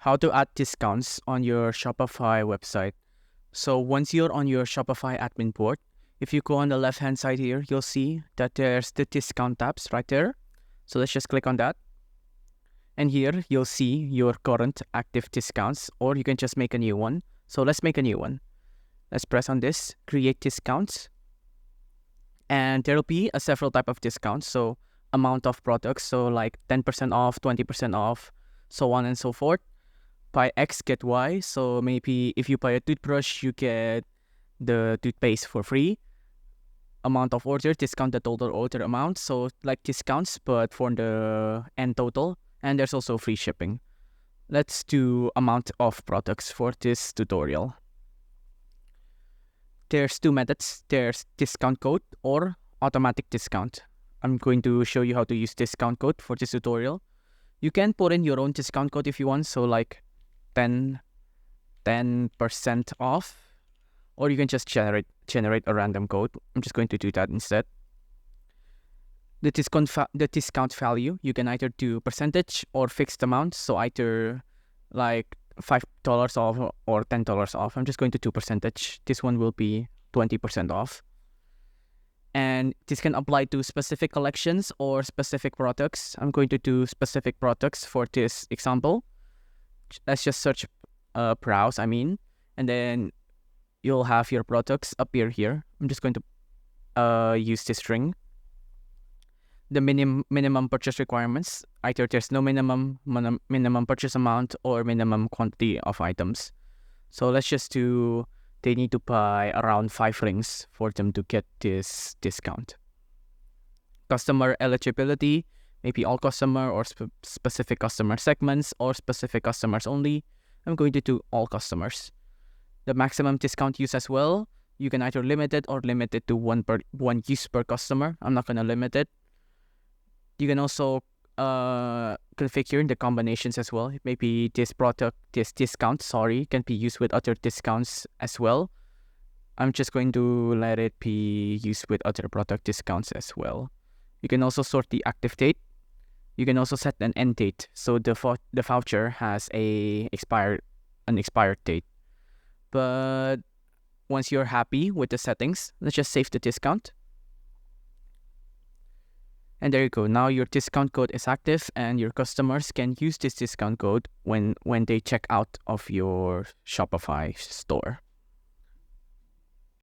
how to add discounts on your Shopify website. So once you're on your Shopify admin port, if you go on the left-hand side here, you'll see that there's the discount tabs right there. So let's just click on that. And here you'll see your current active discounts, or you can just make a new one. So let's make a new one. Let's press on this, create discounts. And there'll be a several type of discounts. So amount of products, so like 10% off, 20% off, so on and so forth. Buy X, get Y. So maybe if you buy a toothbrush, you get the toothpaste for free. Amount of order, discount the total order amount. So like discounts, but for the end total. And there's also free shipping. Let's do amount of products for this tutorial. There's two methods. There's discount code or automatic discount. I'm going to show you how to use discount code for this tutorial. You can put in your own discount code if you want. So like 10% off, or you can just generate a random code. I'm just going to do that instead. The discount value, you can either do percentage or fixed amount. So either like $5 off or $10 off. I'm just going to do percentage. This one will be 20% off. And this can apply to specific collections or specific products. I'm going to do specific products for this example. Let's just search, browse, and then you'll have your products appear here. I'm just going to use this string. The minimum purchase requirements, either there's no minimum purchase amount or minimum quantity of items. So let's just do, they need to buy around 5 rings for them to get this discount. Customer eligibility, maybe all customer or specific customer segments or specific customers only. I'm going to do all customers. The maximum discount use as well, you can either limit it or limit it to one use per customer. I'm not going to limit it. You can also configure the combinations as well. Maybe this discount, can be used with other discounts as well. I'm just going to let it be used with other product discounts as well. You can also sort the active date. You can also set an end date. So the voucher has an expired date. But once you're happy with the settings, let's just save the discount. And there you go. Now your discount code is active and your customers can use this discount code when they check out of your Shopify store.